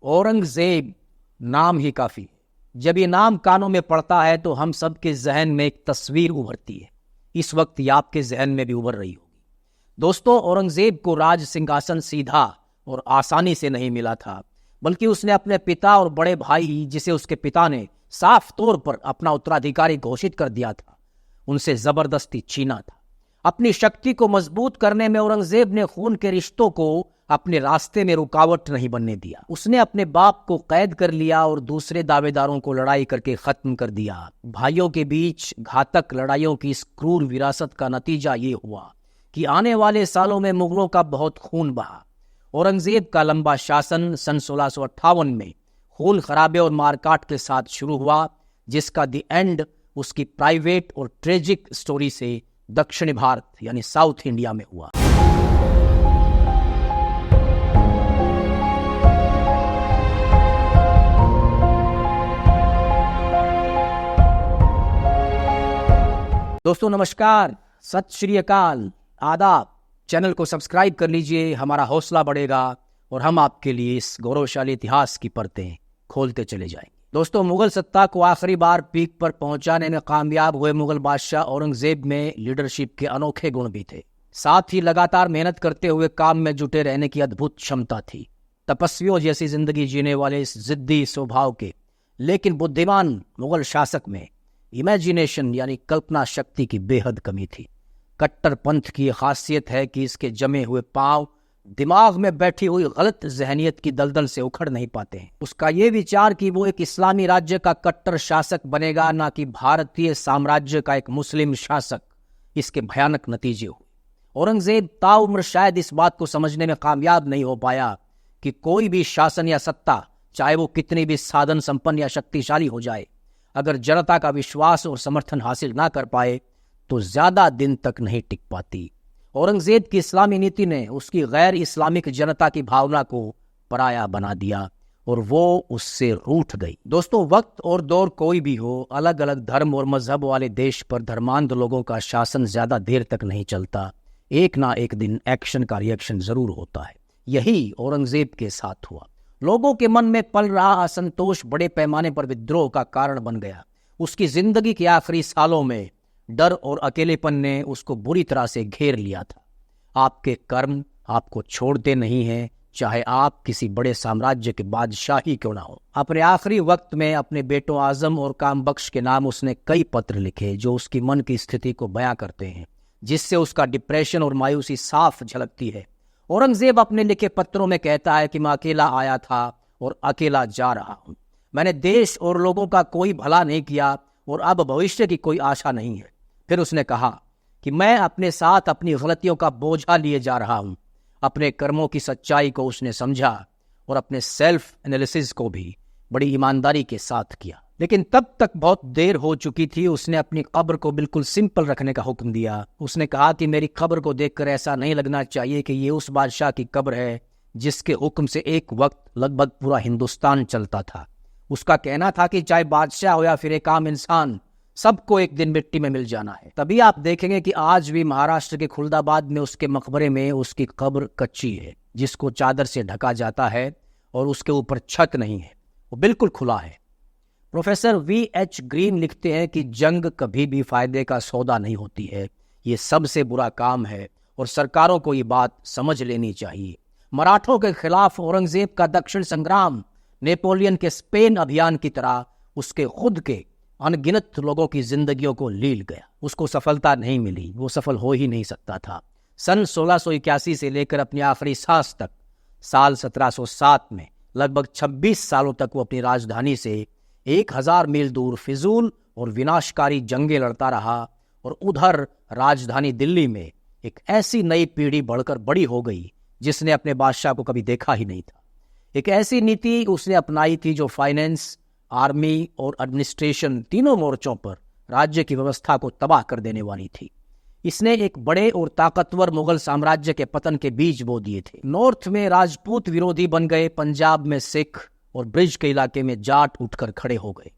औरंगजेब नाम ही काफी है। जब ये नाम कानों में पड़ता है तो हम सब के जहन में एक तस्वीर उभरती है। इस वक्त ये आपके जहन में भी उभर रही होगी। दोस्तों, औरंगजेब को राज सिंहासन सीधा और आसानी से नहीं मिला था, बल्कि उसने अपने पिता और बड़े भाई, जिसे उसके पिता ने साफ तौर पर अपना उत्तराधिकारी घोषित कर दिया था, उनसे जबरदस्ती छीना था। अपनी शक्ति को मजबूत करने में औरंगजेब ने खून के रिश्तों को अपने रास्ते में रुकावट नहीं बनने दिया। उसने अपने बाप को कैद कर लिया और दूसरे दावेदारों को लड़ाई करके खत्म कर दिया। भाइयों के बीच घातक लड़ाइयों की इस क्रूर विरासत का नतीजा ये हुआ कि आने वाले सालों में मुगलों का बहुत खून बहा। औरंगजेब का लंबा शासन सन 1658 में खून खराबे और मारकाट के साथ शुरू हुआ, जिसका द एंड उसकी प्राइवेट और ट्रेजिक स्टोरी से दक्षिणी भारत यानी साउथ इंडिया में हुआ। दोस्तों नमस्कार, सत श्री अकाल, आदाब। चैनल को सब्सक्राइब कर लीजिए, हमारा हौसला बढ़ेगा और हम आपके लिए इस गौरवशाली इतिहास की परतें खोलते चले जाएंगे। दोस्तों, मुगल सत्ता को आखिरी बार पीक पर पहुंचाने में कामयाब हुए मुगल बादशाह औरंगजेब में लीडरशिप के अनोखे गुण भी थे। साथ ही लगातार मेहनत करते हुए काम में जुटे रहने की अद्भुत क्षमता थी। तपस्वियों जैसी जिंदगी जीने वाले इस जिद्दी स्वभाव के लेकिन बुद्धिमान मुगल शासक में इमेजिनेशन यानी कल्पना शक्ति की बेहद कमी थी। कट्टरपंथ की खासियत है कि इसके जमे हुए पांव दिमाग में बैठी हुई गलत जहनियत की दलदल से उखड़ नहीं पाते हैं। उसका ये विचार कि वो एक इस्लामी राज्य का कट्टर शासक बनेगा, ना कि भारतीय साम्राज्य का एक मुस्लिम शासक, इसके भयानक नतीजे हुए। औरंगजेब ताउम्र शायद इस बात को समझने में कामयाब नहीं हो पाया कि कोई भी शासन या सत्ता, चाहे वो कितनी भी साधन संपन्न या शक्तिशाली हो जाए, अगर जनता का विश्वास और समर्थन हासिल ना कर पाए तो ज्यादा दिन तक नहीं टिक पाती। औरंगजेब की इस्लामी नीति ने उसकी गैर इस्लामिक जनता की भावना को पराया बना दिया और वो उससे रूठ गई। दोस्तों, वक्त और दौर कोई भी हो, अलग अलग धर्म और मजहब वाले देश पर धर्मांध लोगों का शासन ज्यादा देर तक नहीं चलता। एक ना एक दिन एक्शन का रिएक्शन जरूर होता है। यही औरंगजेब के साथ हुआ। लोगों के मन में पल रहा असंतोष बड़े पैमाने पर विद्रोह का कारण बन गया। उसकी जिंदगी के आखिरी सालों में डर और अकेलेपन ने उसको बुरी तरह से घेर लिया था। आपके कर्म आपको छोड़ते नहीं हैं, चाहे आप किसी बड़े साम्राज्य के बादशाह ही क्यों ना हो। अपने आखिरी वक्त में अपने बेटों आजम और कामबख्श के नाम उसने कई पत्र लिखे जो उसकी मन की स्थिति को बयां करते हैं, जिससे उसका डिप्रेशन और मायूसी साफ झलकती है। औरंगजेब अपने लिखे पत्रों में कहता है कि मैं अकेला आया था और अकेला जा रहा हूं। मैंने देश और लोगों का कोई भला नहीं किया और अब भविष्य की कोई आशा नहीं है। फिर उसने कहा कि मैं अपने साथ अपनी गलतियों का बोझा लिए जा रहा हूं। अपने कर्मों की सच्चाई को उसने समझा और अपने सेल्फ एनालिसिस को भी बड़ी ईमानदारी के साथ किया। लेकिन तब तक बहुत देर हो चुकी थी। उसने अपनी कब्र को बिल्कुल सिंपल रखने का हुक्म दिया। उसने कहा कि मेरी कब्र को देखकर ऐसा नहीं लगना चाहिए कि ये उस बादशाह की कब्र है जिसके हुक्म से एक वक्त लगभग पूरा हिंदुस्तान चलता था। उसका कहना था कि चाहे बादशाह हो या फिर एक आम इंसान, सबको एक दिन मिट्टी में मिल जाना है। तभी आप देखेंगे कि आज भी महाराष्ट्र के खुलदाबाद में उसके मकबरे में उसकी कब्र कच्ची है, जिसको चादर से ढका जाता है और उसके ऊपर छत नहीं है, वो बिल्कुल खुला है। Professor V.H. ग्रीन लिखते हैं कि जंग कभी भी फायदे का सौदा नहीं होती है। ये सबसे बुरा काम है और सरकारों को ये बात समझ लेनी चाहिए। मराठों के खिलाफ औरंगजेब का दक्षिण संग्राम नेपोलियन के स्पेन अभियान की तरह उसके खुद के अनगिनत लोगों की जिंदगियों को लील गया। उसको सफलता नहीं मिली, वो सफल हो ही नहीं सकता था। सन 1681 से लेकर अपनी आखिरी सांस तक, साल 1707 में लगभग 26 सालों तक वो अपनी राजधानी से 1000 मील दूर फिजूल और विनाशकारी जंगें लड़ता रहा। और उधर राजधानी दिल्ली में एक ऐसी नई पीढ़ी बढ़कर बड़ी हो गई जिसने अपने बादशाह को कभी देखा ही नहीं था। एक ऐसी नीति उसने अपनाई थी जो फाइनेंस, आर्मी और एडमिनिस्ट्रेशन तीनों मोर्चों पर राज्य की व्यवस्था को तबाह कर देने वाली थी। इसने एक बड़े और ताकतवर मुगल साम्राज्य के पतन के बीज बो दिए थे। नॉर्थ में राजपूत विरोधी बन गए, पंजाब में सिख और ब्रिज के इलाके में जाट उठकर खड़े हो गए।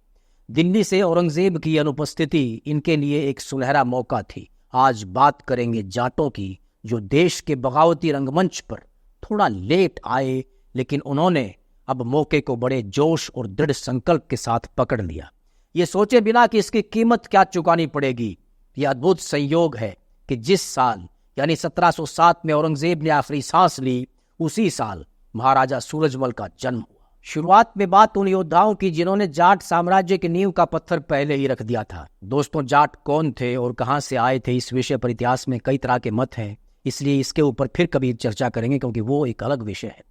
दिल्ली से औरंगजेब की अनुपस्थिति इनके लिए एक सुनहरा मौका थी। आज बात करेंगे जाटों की, जो देश के बगावती रंगमंच पर थोड़ा लेट आए, लेकिन उन्होंने अब मौके को बड़े जोश और दृढ़ संकल्प के साथ पकड़ लिया, ये सोचे बिना कि इसकी कीमत क्या चुकानी पड़ेगी। यह अद्भुत संयोग है कि जिस साल यानी 1707 में औरंगजेब ने आखिरी सांस ली, उसी साल महाराजा सूरजमल का जन्म हुआ। शुरुआत में बात उन योद्धाओं की जिन्होंने जाट साम्राज्य की नींव का पत्थर पहले ही रख दिया था। दोस्तों, जाट कौन थे और कहां से आए थे, इस विषय पर इतिहास में कई तरह के मत हैं, इसलिए इसके ऊपर फिर कभी चर्चा करेंगे क्योंकि वो एक अलग विषय है।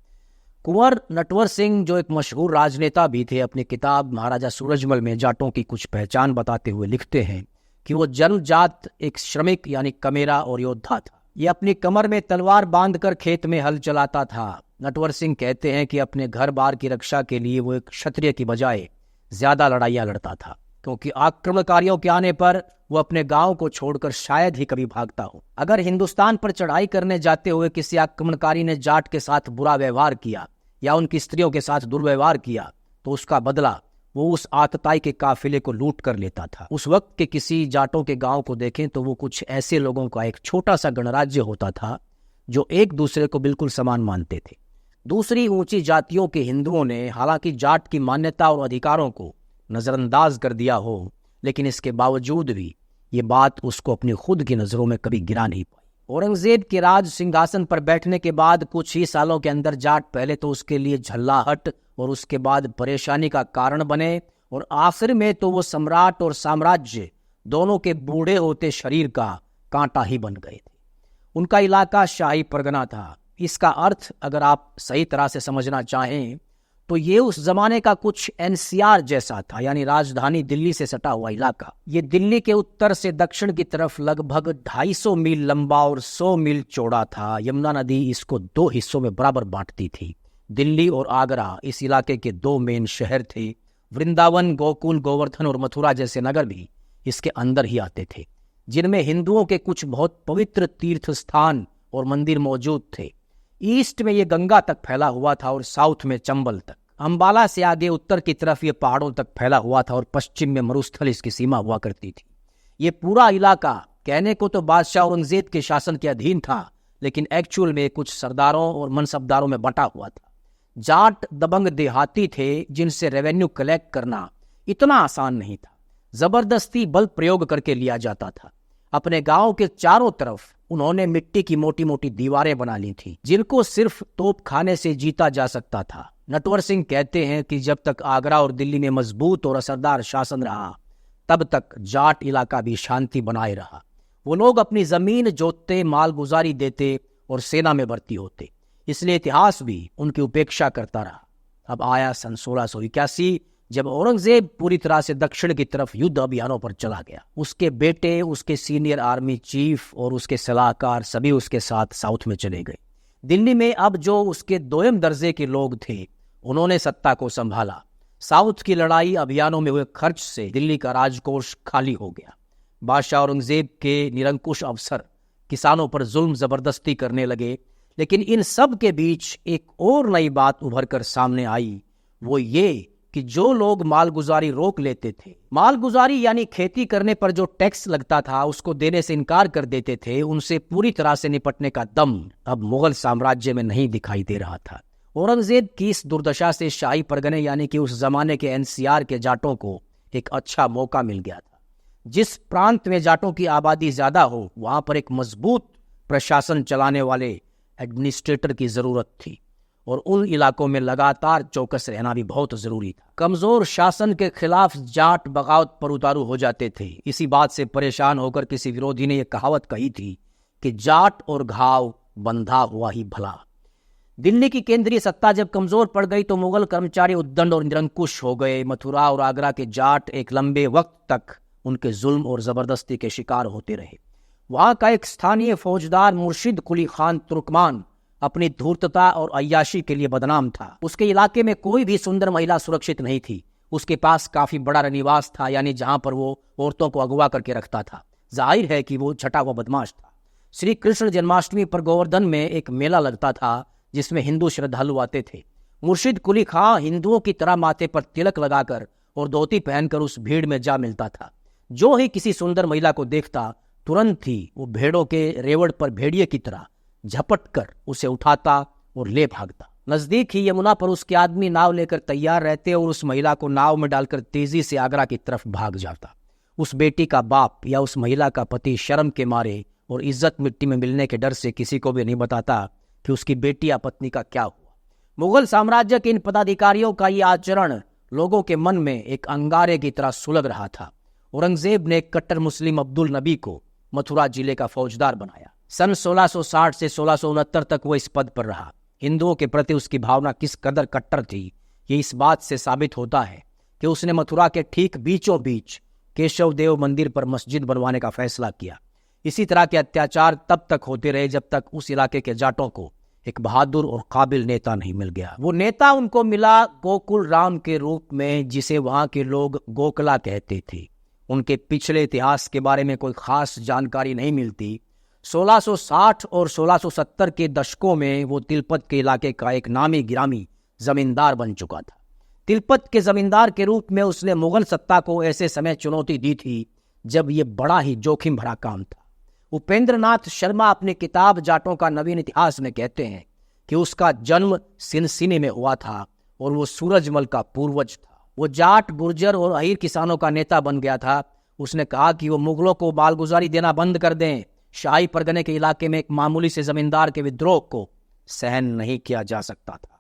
कुंवर नटवर सिंह जो एक मशहूर राजनेता भी थे, अपनी किताब महाराजा सूरजमल में जाटों की कुछ पहचान बताते हुए लिखते हैं कि वो जन्मजात एक श्रमिक यानी कमेरा और योद्धा था। ये अपनी कमर में तलवार बांधकर खेत में हल चलाता था। नटवर सिंह कहते हैं कि अपने घर बार की रक्षा के लिए वो एक क्षत्रिय की बजाय ज्यादा लड़ाइयां लड़ता था, क्योंकि आक्रमणकारियों के आने पर वो अपने गांव को छोड़कर शायद ही कभी भागता हो। अगर हिंदुस्तान पर चढ़ाई करने जाते हुए किसी आक्रमणकारी ने जाट के साथ बुरा व्यवहार किया या उनकी स्त्रियों के साथ दुर्व्यवहार किया, तो उसका बदला वो उस आतताई के काफिले को लूट कर लेता था। उस वक्त के किसी जाटों के गांव को देखें तो वो कुछ ऐसे लोगों का एक छोटा सा गणराज्य होता था जो एक दूसरे को बिल्कुल समान मानते थे। दूसरी ऊंची जातियों के हिंदुओं ने हालांकि जाट की मान्यता और अधिकारों को नजरअंदाज कर दिया हो, लेकिन इसके बावजूद भी ये बात उसको अपनी खुद की नजरों में कभी गिरा नहीं पाई। औरंगजेब के राज सिंहासन पर बैठने के बाद कुछ ही सालों के अंदर जाट पहले तो उसके लिए झल्लाहट और उसके बाद परेशानी का कारण बने, और आखिर में तो वो सम्राट और साम्राज्य दोनों के बूढ़े होते शरीर का कांटा ही बन गए थे। उनका इलाका शाही परगना था। इसका अर्थ अगर आप सही तरह से समझना चाहें तो ये उस जमाने का कुछ एनसीआर जैसा था, यानी राजधानी दिल्ली से सटा हुआ इलाका। ये दिल्ली के उत्तर से दक्षिण की तरफ लगभग 250 मील लंबा और 100 मील चौड़ा था। यमुना नदी इसको 2 हिस्सों में बराबर बांटती थी। दिल्ली और आगरा इस इलाके के 2 मेन शहर थे। वृंदावन, गोकुल, गोवर्धन और मथुरा जैसे नगर भी इसके अंदर ही आते थे, जिनमें हिंदुओं के कुछ बहुत पवित्र तीर्थ स्थान और मंदिर मौजूद थे। ईस्ट में ये गंगा तक फैला हुआ था और साउथ में चंबल तक। अंबाला से आगे उत्तर की तरफ ये पहाड़ों तक फैला हुआ था और पश्चिम में मरुस्थल इसकी सीमा हुआ करती थी। ये पूरा इलाका कहने को तो बादशाह औरंगजेब के शासन के अधीन था, लेकिन एक्चुअल में कुछ सरदारों और मनसबदारों में बंटा हुआ था। जाट दबंग देहाती थे जिनसे रेवेन्यू कलेक्ट करना इतना आसान नहीं था। जबरदस्ती बल प्रयोग करके लिया जाता था। अपने गांव के चारों तरफ उन्होंने मिट्टी की मोटी मोटी दीवारें बना ली थी, जिनको सिर्फ तोप खाने से जीता जा सकता था। नटवर सिंह कहते हैं कि जब तक आगरा और दिल्ली में मजबूत और असरदार शासन रहा, तब तक जाट इलाका भी शांति बनाए रहा। वो लोग अपनी जमीन जोतते, मालगुजारी देते और सेना में भर्ती होते, इसलिए इतिहास भी उनकी उपेक्षा करता रहा। अब आया सन 1681, जब औरंगजेब पूरी तरह से दक्षिण की तरफ युद्ध अभियानों पर चला गया। उसके बेटे, उसके सीनियर आर्मी चीफ और उसके सलाहकार सभी उसके साथ साउथ में चले गए। दिल्ली में अब जो उसके दोयम दर्जे के लोग थे, उन्होंने सत्ता को संभाला। साउथ की लड़ाई अभियानों में हुए खर्च से दिल्ली का राजकोष खाली हो गया। बादशाह औरंगजेब के निरंकुश अफसर किसानों पर जुल्म जबरदस्ती करने लगे। लेकिन इन सब के बीच एक और नई बात उभर कर सामने आई, वो ये कि जो लोग मालगुजारी रोक लेते थे, मालगुजारी यानी खेती करने पर जो टैक्स लगता था उसको देने से इनकार कर देते थे, उनसे पूरी तरह से निपटने का दम अब मुगल साम्राज्य में नहीं दिखाई दे रहा था। औरंगजेब की इस दुर्दशा से शाही परगने यानी कि उस जमाने के एनसीआर के जाटों को एक अच्छा मौका मिल गया था। जिस प्रांत में जाटों की आबादी ज्यादा हो, वहां पर एक मजबूत प्रशासन चलाने वाले एडमिनिस्ट्रेटर की जरूरत थी, और उन इलाकों में लगातार चौकस रहना भी बहुत जरूरी था। कमजोर शासन के खिलाफ जाट बगावत पर उतारू हो जाते थे। इसी बात से परेशान होकर किसी विरोधी ने यह कहावत कही थी कि जाट और घाव बंधा हुआ ही भला। दिल्ली की केंद्रीय सत्ता जब कमजोर पड़ गई तो मुगल कर्मचारी उद्दंड और निरंकुश हो गए। मथुरा और आगरा के जाट एक लंबे वक्त तक उनके जुल्म और जबरदस्ती के शिकार होते रहे। वहां का एक स्थानीय फौजदार मुर्शिद कुली खान तुर्कमान अपनी धूर्तता और अय्याशी के लिए बदनाम था। उसके इलाके में कोई भी सुंदर महिला सुरक्षित नहीं थी। उसके पास काफी बड़ा रनिवास था, यानी जहां पर वो औरतों को अगवा करके रखता था। जाहिर है कि वो छटा हुआ बदमाश था। श्री कृष्ण जन्माष्टमी पर गोवर्धन में एक मेला लगता था जिसमें हिंदू श्रद्धालु आते थे। मुर्शिद कुली खां हिंदुओं की तरह माथे पर तिलक लगाकर और धोती पहनकर उस भीड़ में जा मिलता था। जो ही किसी सुंदर महिला को देखता, तुरंत ही वो भेड़ों के रेवड़ पर भेड़िए की तरह झपट कर उसे उठाता और ले भागता। नजदीक ही यमुना पर उसके आदमी नाव लेकर तैयार रहते और उस महिला को नाव में डालकर तेजी से आगरा की तरफ भाग जाता। उस बेटी का बाप या उस महिला का पति शर्म के मारे और इज्जत मिट्टी में मिलने के डर से किसी को भी नहीं बताता कि उसकी बेटी या पत्नी का क्या हुआ। मुगल साम्राज्य के इन पदाधिकारियों का ये आचरण लोगों के मन में एक अंगारे की तरह सुलग रहा था। औरंगजेब ने कट्टर मुस्लिम अब्दुल नबी को मथुरा जिले का फौजदार बनाया। सन 1660 से 1669 तक वो इस पद पर रहा। हिंदुओं के प्रति उसकी भावना किस कदर कट्टर थी, ये इस बात से साबित होता है कि उसने मथुरा के ठीक बीचों बीच केशव देव मंदिर पर मस्जिद बनवाने का फैसला किया। इसी तरह के अत्याचार तब तक होते रहे जब तक उस इलाके के जाटों को एक बहादुर और काबिल नेता नहीं मिल गया। वो नेता उनको मिला गोकुल राम के रूप में, जिसे वहां के लोग गोकला कहते थे। उनके पिछले इतिहास के बारे में कोई खास जानकारी नहीं मिलती। 1660 और 1670 के दशकों में वो तिलपत के इलाके का एक नामी गिरामी जमींदार बन चुका था। तिलपत के जमींदार के रूप में उसने मुगल सत्ता को ऐसे समय चुनौती दी थी जब ये बड़ा ही जोखिम भरा काम था। उपेंद्र नाथ शर्मा अपनी किताब जाटों का नवीन इतिहास में कहते हैं कि उसका जन्म सिनसिनी में हुआ था और वो सूरजमल का पूर्वज था। वो जाट, गुर्जर और अहीर किसानों का नेता बन गया था। उसने कहा कि वो मुगलों को मालगुजारी देना बंद कर दें। शाही परगने के इलाके में एक मामूली से जमींदार के विद्रोह को सहन नहीं किया जा सकता था।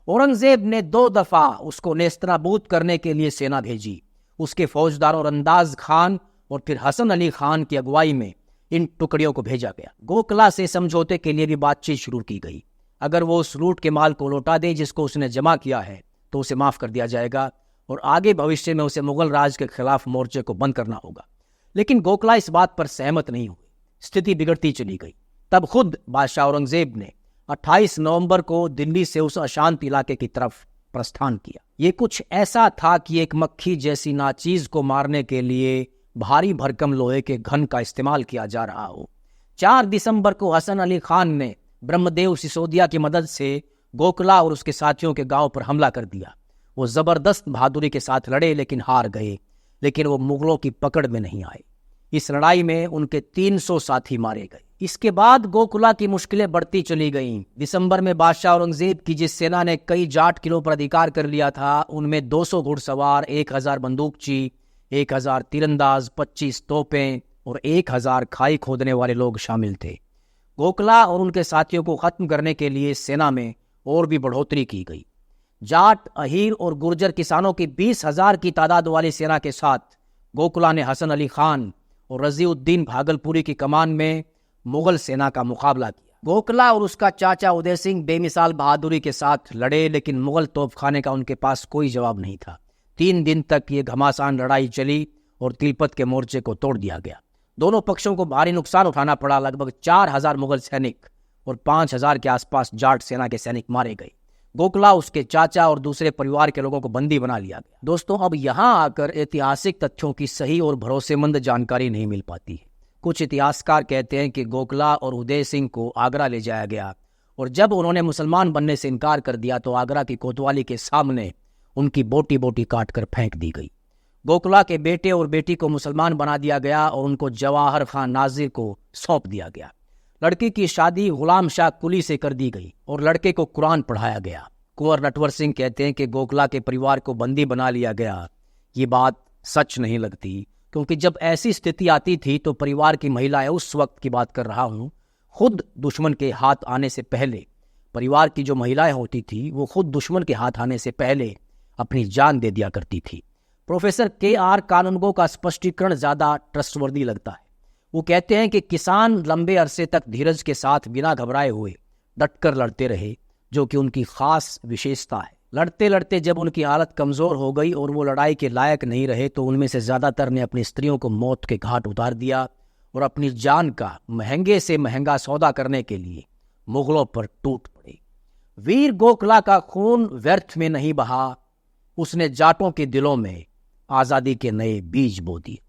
औरंगजेब ने 2 दफा उसको नेस्तनाबूद करने के लिए सेना भेजी। उसके फौजदारों अंदाज खान और फिर हसन अली खान की अगुवाई में इन टुकड़ियों को भेजा गया। गोकला से समझौते के लिए भी बातचीत शुरू की गई। अगर वो उस लूट के माल को लौटा दे जिसको उसने जमा किया है तो उसे माफ कर दिया जाएगा और आगे भविष्य में उसे मुगल राज के खिलाफ मोर्चे को बंद करना होगा। लेकिन गोकला इस बात पर सहमत नहीं हुए। स्थिति बिगड़ती चली गई। तब खुद बादशाह औरंगजेब ने 28 नवंबर को दिल्ली से उस अशांत इलाके की तरफ प्रस्थान किया। ये कुछ ऐसा था कि एक मक्खी जैसी नाचीज को मारने के लिए भारी भरकम लोहे के घन का इस्तेमाल किया जा रहा हो। 4 दिसंबर को हसन अली खान ने ब्रह्मदेव सिसोदिया की मदद से गोकला और उसके साथियों के गांव पर हमला कर दिया। वो जबरदस्त बहादुरी के साथ लड़े लेकिन हार गए, लेकिन वो मुगलों की पकड़ में नहीं आए। इस लड़ाई में उनके 300 साथी मारे गए। इसके बाद गोकुला की मुश्किलें बढ़ती चली गईं। दिसंबर में बादशाह औरंगजेब की जिस सेना ने कई जाट किलों पर अधिकार कर लिया था, उनमें 200 घुड़सवार, 1000 बंदूकची, 1000 तीरंदाज, 25 तोपें और 1000 खाई खोदने वाले लोग शामिल थे। गोकला और उनके साथियों को खत्म करने के लिए सेना में और भी बढ़ोतरी की गई। जाट, अहीर और गुर्जर किसानों की 20,000 की तादाद वाली सेना के साथ गोकला ने हसन अली खान और रजीउद्दीन भागलपुरी की कमान में मुगल सेना का मुकाबला किया। गोकला और उसका चाचा उदय सिंह बेमिसाल बहादुरी के साथ लड़े, लेकिन मुगल तोपखाने का उनके पास कोई जवाब नहीं था। 3 दिन तक ये घमासान लड़ाई चली और तिलपत के मोर्चे को तोड़ दिया गया। दोनों पक्षों को भारी नुकसान उठाना पड़ा। लगभग 4000 मुगल सैनिक और 5000 के आसपास जाट सेना के सैनिक मारे गए। गोकला, उसके चाचा और दूसरे परिवार के लोगों को बंदी बना लिया गया। दोस्तों, अब यहाँ आकर ऐतिहासिक तथ्यों की सही और भरोसेमंद जानकारी नहीं मिल पाती है। कुछ इतिहासकार कहते हैं कि गोकला और उदय सिंह को आगरा ले जाया गया और जब उन्होंने मुसलमान बनने से इनकार कर दिया तो आगरा की कोतवाली के सामने उनकी बोटी बोटी काट कर फेंक दी गई। गोकला के बेटे और बेटी को मुसलमान बना दिया गया और उनको जवाहर खान नाजिर को सौंप दिया गया। लड़की की शादी गुलाम शाह कुली से कर दी गई और लड़के को कुरान पढ़ाया गया। कुंवर नटवर सिंह कहते हैं कि गोकला के परिवार को बंदी बना लिया गया। ये बात सच नहीं लगती, क्योंकि जब ऐसी स्थिति आती थी तो परिवार की महिलाएं, उस वक्त की बात कर रहा हूं, खुद दुश्मन के हाथ आने से पहले, परिवार की जो महिलाएं होती थी वो खुद दुश्मन के हाथ आने से पहले अपनी जान दे दिया करती थी। प्रोफेसर KR कानूनगो का स्पष्टीकरण ज्यादा ट्रस्टवर्दी लगता है। वो कहते हैं कि किसान लंबे अरसे तक धीरज के साथ बिना घबराए हुए डटकर लड़ते रहे, जो कि उनकी खास विशेषता है। लड़ते लड़ते जब उनकी हालत कमजोर हो गई और वो लड़ाई के लायक नहीं रहे तो उनमें से ज्यादातर ने अपनी स्त्रियों को मौत के घाट उतार दिया और अपनी जान का महंगे से महंगा सौदा करने के लिए मुगलों पर टूट पड़े। वीर गोकला का खून व्यर्थ में नहीं बहा। उसने जाटों के दिलों में आजादी के नए बीज बो दिए।